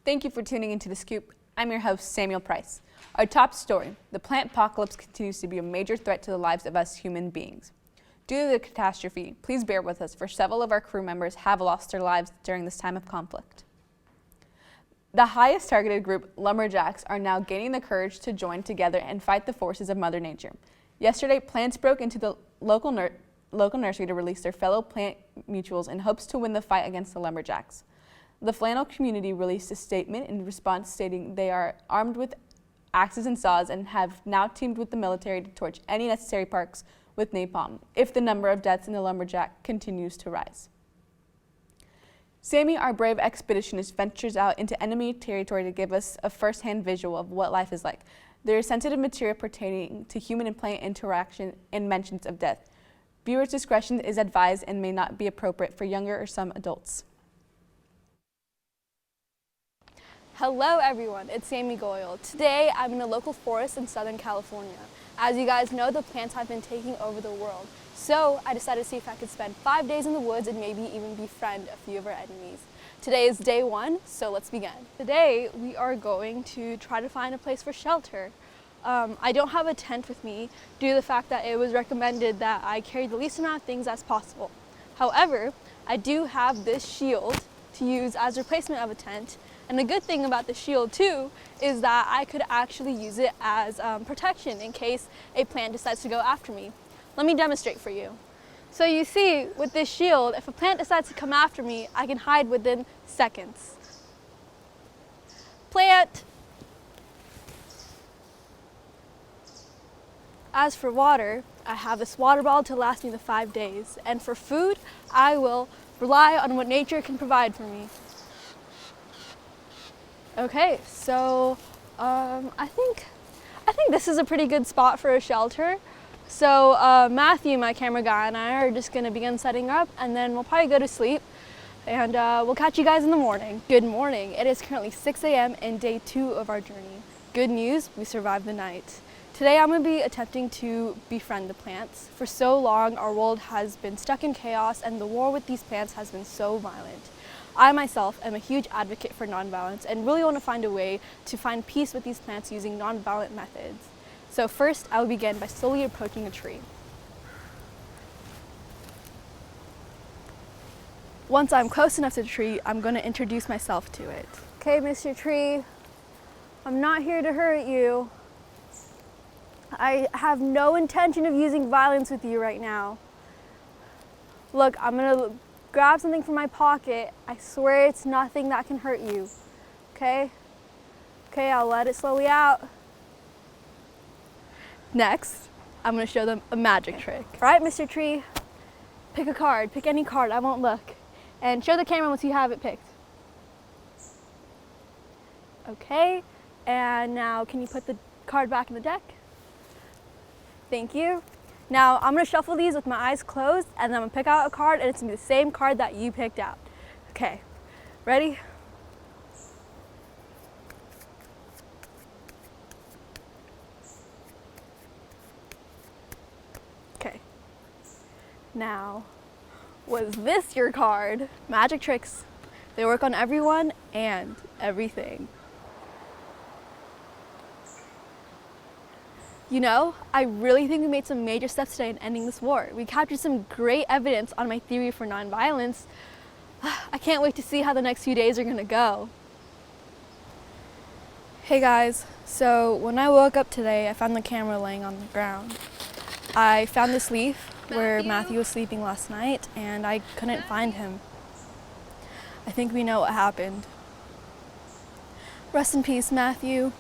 Thank you for tuning into The Scoop. I'm your host, Samuel Price. Our top story, the plant apocalypse continues to be a major threat to the lives of us human beings. Due to the catastrophe, please bear with us, for several of our crew members have lost their lives during this time of conflict. The highest targeted group, lumberjacks, are now gaining the courage to join together and fight the forces of Mother Nature. Yesterday, plants broke into the local nursery to release their fellow plant mutuals in hopes to win the fight against the lumberjacks. The flannel community released a statement in response stating they are armed with axes and saws and have now teamed with the military to torch any necessary parks with napalm if the number of deaths in the lumberjack continues to rise. Sammy, our brave expeditionist, ventures out into enemy territory to give us a first-hand visual of what life is like. There is sensitive material pertaining to human and plant interaction and mentions of death. Viewers' discretion is advised and may not be appropriate for younger or some adults. Hello everyone, it's Sammy Goyle. Today I'm in a local forest in Southern California. As you guys know, the plants have been taking over the world. So I decided to see if I could spend 5 days in the woods and maybe even befriend a few of our enemies. Today is day 1, so let's begin. Today we are going to try to find a place for shelter. I don't have a tent with me due to the fact that it was recommended that I carry the least amount of things as possible. However, I do have this shield to use as a replacement of a tent. And the good thing about the shield too is that I could actually use it as protection in case a plant decides to go after me. Let me demonstrate for you. So you see, with this shield, if a plant decides to come after me, I can hide within seconds. Plant! As for water, I have this water bottle to last me the 5 days. And for food, I will rely on what nature can provide for me. Okay, so I think this is a pretty good spot for a shelter. So Matthew, my camera guy, and I are just gonna begin setting up, and then we'll probably go to sleep, and we'll catch you guys in the morning. Good morning. It is currently 6 a.m. and day 2 of our journey. Good news, we survived the night. Today I'm gonna be attempting to befriend the plants. For so long, our world has been stuck in chaos, and the war with these plants has been so violent. I myself am a huge advocate for nonviolence and really want to find a way to find peace with these plants using nonviolent methods. So first, I will begin by slowly approaching a tree. Once I'm close enough to the tree, I'm going to introduce myself to it. Okay, Mr. Tree, I'm not here to hurt you. I have no intention of using violence with you right now. Look, I'm going to grab something from my pocket. I swear it's nothing that can hurt you. Okay? Okay, I'll let it slowly out. Next, I'm gonna show them a magic trick. All right, Mr. Tree, pick a card. Pick any card, I won't look. And show the camera once you have it picked. Okay, and now can you put the card back in the deck? Thank you. Now, I'm gonna shuffle these with my eyes closed, and then I'm gonna pick out a card, and it's gonna be the same card that you picked out. Okay, ready? Okay. Now, was this your card? Magic tricks. They work on everyone and everything. You know, I really think we made some major steps today in ending this war. We captured some great evidence on my theory for nonviolence. I can't wait to see how the next few days are gonna go. Hey guys, so when I woke up today, I found the camera laying on the ground. I found this leaf where Matthew was sleeping last night, and I couldn't find him. I think we know what happened. Rest in peace, Matthew.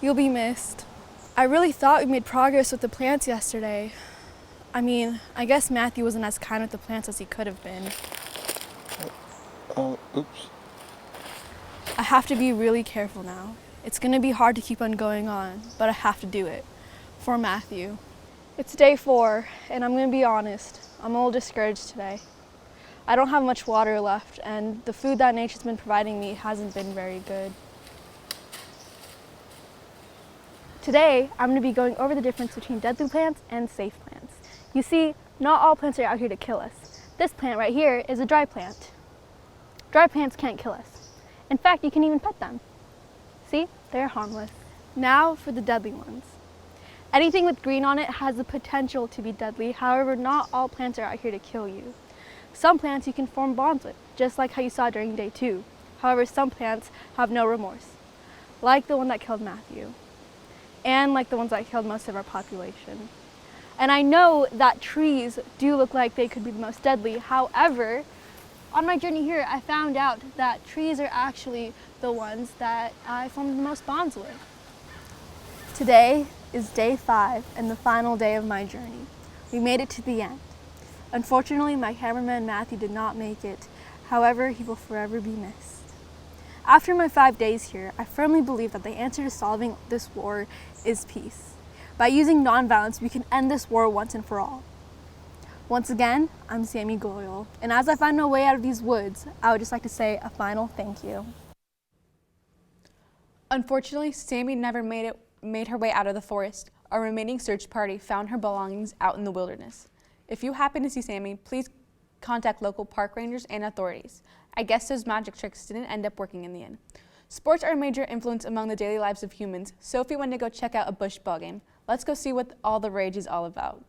You'll be missed. I really thought we made progress with the plants yesterday. I mean, I guess Matthew wasn't as kind with the plants as he could have been. Oops. I have to be really careful now. It's gonna be hard to keep on going on, but I have to do it. For Matthew. It's day 4, and I'm gonna be honest, I'm a little discouraged today. I don't have much water left, and the food that nature's been providing me hasn't been very good. Today, I'm going to be going over the difference between deadly plants and safe plants. You see, not all plants are out here to kill us. This plant right here is a dry plant. Dry plants can't kill us. In fact, you can even pet them. See, they're harmless. Now for the deadly ones. Anything with green on it has the potential to be deadly. However, not all plants are out here to kill you. Some plants you can form bonds with, just like how you saw during day 2. However, some plants have no remorse, like the one that killed Matthew, and like the ones that killed most of our population. And I know that trees do look like they could be the most deadly. However, on my journey here, I found out that trees are actually the ones that I formed the most bonds with. Today is day 5 and the final day of my journey. We made it to the end. Unfortunately, my cameraman Matthew did not make it. However, he will forever be missed. After my 5 days here, I firmly believe that the answer to solving this war is peace. By using nonviolence, we can end this war once and for all. Once again, I'm Sammy Goyle, and as I find my way out of these woods, I would just like to say a final thank you. Unfortunately, Sammy never made her way out of the forest. Our remaining search party found her belongings out in the wilderness. If you happen to see Sammy, please contact local park rangers and authorities. I guess those magic tricks didn't end up working in the end. Sports are a major influence among the daily lives of humans. Sophie went to go check out a bush ball game. Let's go see what all the rage is all about.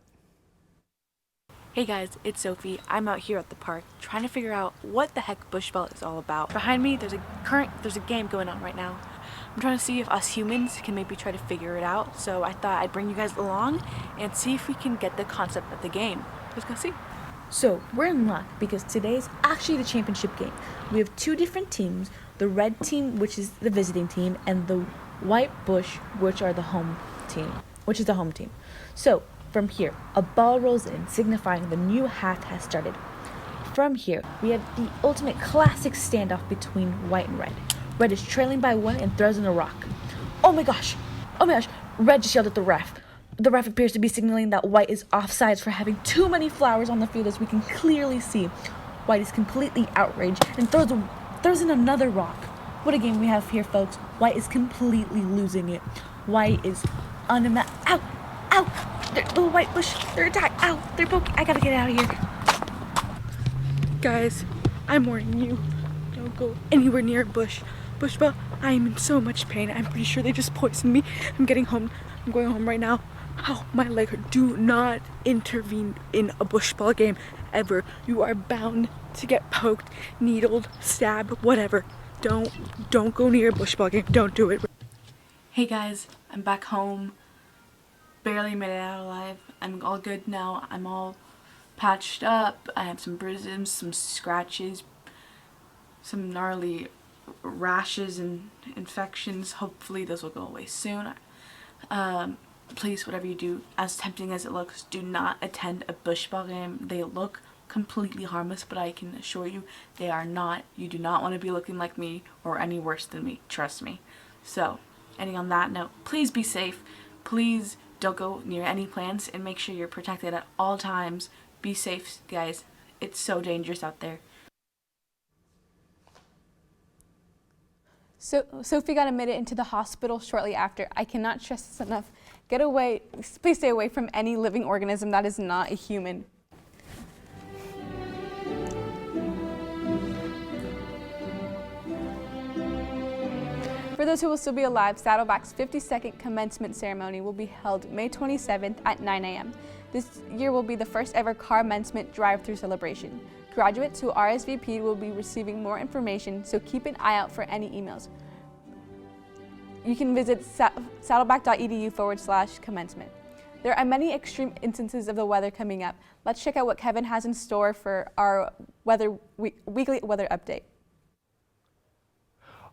Hey guys, it's Sophie. I'm out here at the park trying to figure out what the heck bush ball is all about. Behind me, there's a game going on right now. I'm trying to see if us humans can maybe try to figure it out. So I thought I'd bring you guys along and see if we can get the concept of the game. Let's go see. So we're in luck because today's actually the championship game. We have 2 different teams, the red team, which is the visiting team, and the white bush, which is the home team. So from here, a ball rolls in, signifying the new half has started. From here, we have the ultimate classic standoff between white and red. Red is trailing by 1 and throws in a rock. Oh my gosh! Red just yelled at the ref. The ref appears to be signaling that white is offsides for having too many flowers on the field, as we can clearly see. White is completely outraged and throws in another rock. What a game we have here, folks. White is completely losing it. White is Ow! The white bush, they're attacking. Ow! They're poking. I gotta get out of here. Guys, I'm warning you. Don't go anywhere near a bush. Bush ball, I am in so much pain. I'm pretty sure they just poisoned me. I'm going home right now. Oh, my leg hurt. Do not intervene in a bush ball game ever. You are bound to get poked, needled, stabbed, whatever. Don't go near a bush ball game. Don't do it. Hey guys, I'm back home. Barely made it out alive. I'm all good now. I'm all patched up. I have some bruises, some scratches, some gnarly rashes and infections. Hopefully those will go away soon. Please, whatever you do, as tempting as it looks, do not attend a bush ball game. They look completely harmless, but I can assure you they are not. You do not want to be looking like me or any worse than me. Trust me. So, ending on that note, please be safe. Please don't go near any plants and make sure you're protected at all times. Be safe, guys. It's so dangerous out there. So Sophie got admitted into the hospital shortly after. I cannot stress this enough. Get away, please stay away from any living organism that is not a human. For those who will still be alive, Saddleback's 52nd commencement ceremony will be held May 27th at 9 a.m. This year will be the first ever commencement drive-through celebration. Graduates who RSVP'd will be receiving more information, so keep an eye out for any emails. You can visit saddleback.edu/commencement. There are many extreme instances of the weather coming up. Let's check out what Kevin has in store for our weekly weather update.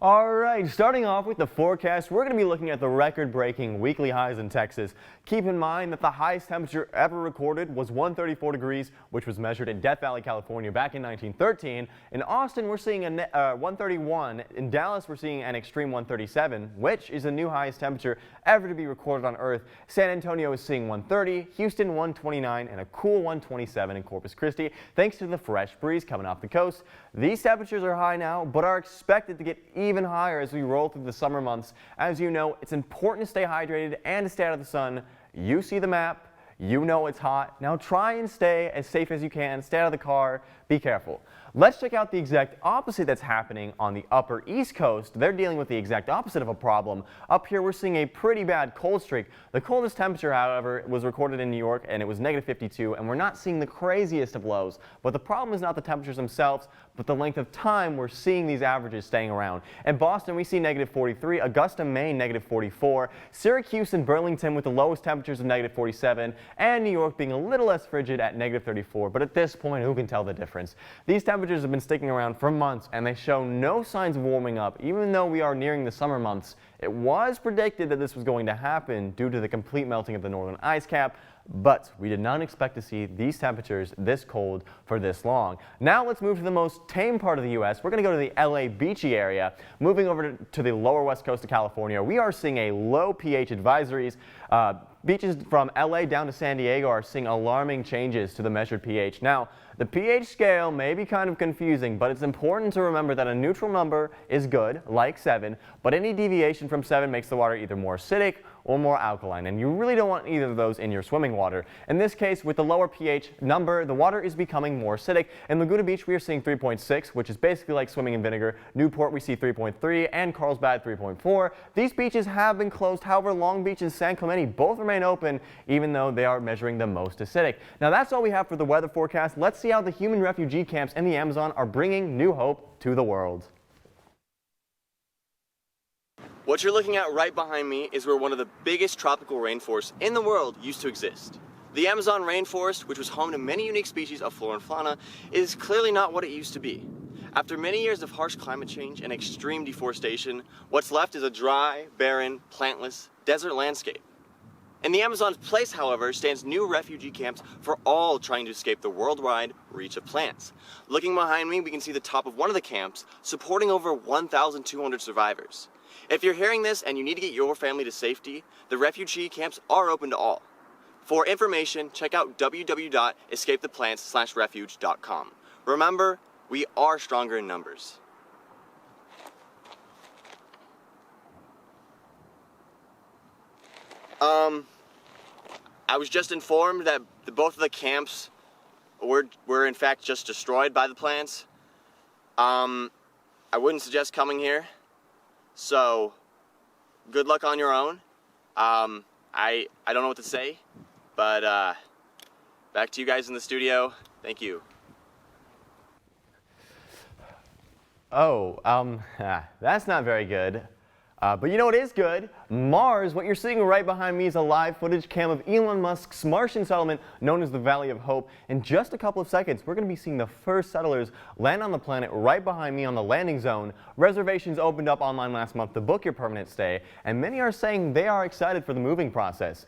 All right, starting off with the forecast, we're going to be looking at the record-breaking weekly highs in Texas. Keep in mind that the highest temperature ever recorded was 134 degrees, which was measured in Death Valley, California back in 1913. In Austin, we're seeing a 131. In Dallas, we're seeing an extreme 137, which is the new highest temperature ever to be recorded on Earth. San Antonio is seeing 130, Houston 129, and a cool 127 in Corpus Christi, thanks to the fresh breeze coming off the coast. These temperatures are high now, but are expected to get even higher as we roll through the summer months. As you know, it's important to stay hydrated and to stay out of the sun. You see the map, You know it's hot. Now try and stay as safe as you can. Stay out of the car. Be careful. Let's check out the exact opposite that's happening on the upper East Coast. They're dealing with the exact opposite of a problem. Up here, we're seeing a pretty bad cold streak. The coldest temperature, however, was recorded in New York, and it was -52, and we're not seeing the craziest of lows. But the problem is not the temperatures themselves, but the length of time we're seeing these averages staying around. In Boston, we see -43, Augusta, Maine, -44, Syracuse and Burlington with the lowest temperatures of -47, and New York being a little less frigid at -34. But at this point, who can tell the difference? These temperatures have been sticking around for months, and they show no signs of warming up, even though we are nearing the summer months. It was predicted that this was going to happen due to the complete melting of the northern ice cap, but we did not expect to see these temperatures this cold for this long. Now let's move to the most tame part of the U.S. We're going to go to the LA beachy area. Moving over to the lower west coast of California, we are seeing a low pH advisories. Beaches from LA down to San Diego are seeing alarming changes to the measured pH. Now, the pH scale may be kind of confusing, but it's important to remember that a neutral number is good, like 7, but any deviation from 7 makes the water either more acidic or more alkaline, and you really don't want either of those in your swimming water. In this case, with the lower pH number, the water is becoming more acidic. In Laguna Beach, we are seeing 3.6, which is basically like swimming in vinegar. Newport, we see 3.3, and Carlsbad, 3.4. These beaches have been closed. However, Long Beach and San Clemente both remain open, even though they are measuring the most acidic. Now, that's all we have for the weather forecast. Let's see how the human refugee camps in the Amazon are bringing new hope to the world. What you're looking at right behind me is where one of the biggest tropical rainforests in the world used to exist. The Amazon rainforest, which was home to many unique species of flora and fauna, is clearly not what it used to be. After many years of harsh climate change and extreme deforestation, what's left is a dry, barren, plantless desert landscape. In the Amazon's place, however, stands new refugee camps for all trying to escape the worldwide reach of plants. Looking behind me, we can see the top of one of the camps supporting over 1,200 survivors. If you're hearing this and you need to get your family to safety, the refugee camps are open to all. For information, check out www.escapetheplants.refuge.com. Remember, we are stronger in numbers. I was just informed that both of the camps were in fact just destroyed by the plants. I wouldn't suggest coming here. So, good luck on your own. I don't know what to say, but back to you guys in the studio. Thank you. Oh, that's not very good. But you know what is good? Mars. What you're seeing right behind me is a live footage cam of Elon Musk's Martian settlement known as the Valley of Hope. In just a couple of seconds, we're going to be seeing the first settlers land on the planet right behind me on the landing zone. Reservations opened up online last month to book your permanent stay, and many are saying they are excited for the moving process.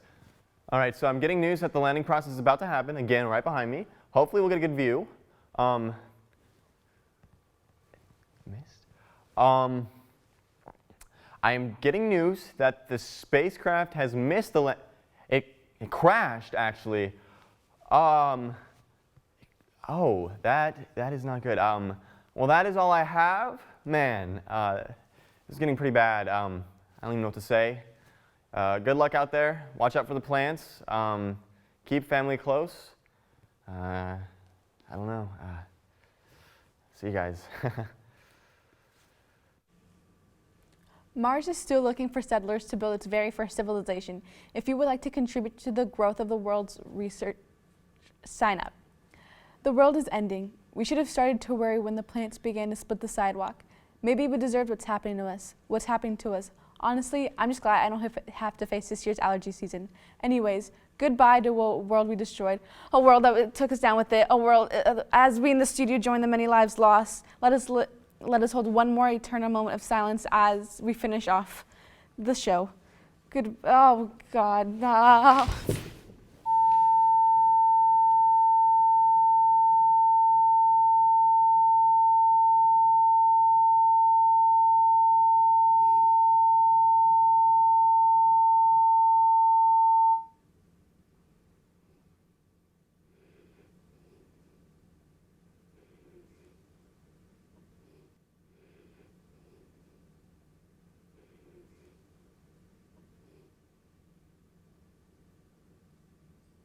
All right, so I'm getting news that the landing process is about to happen, again, right behind me. Hopefully we'll get a good view. I am getting news that the spacecraft has missed the it crashed, actually. Oh, that is not good. Well, that is all I have. Man, it's getting pretty bad. I don't even know what to say. Good luck out there. Watch out for the plants. Keep family close. I don't know. See you guys. Mars is still looking for settlers to build its very first civilization. If you would like to contribute to the growth of the world's research, sign up. The world is ending. We should have started to worry when the plants began to split the sidewalk. Maybe we deserved what's happening to us. Honestly, I'm just glad I don't have to face this year's allergy season. Anyways, goodbye to a world we destroyed, a world that took us down with it, a world, as we in the studio join the many lives lost. Let us hold one more eternal moment of silence as we finish off the show. Oh God, no.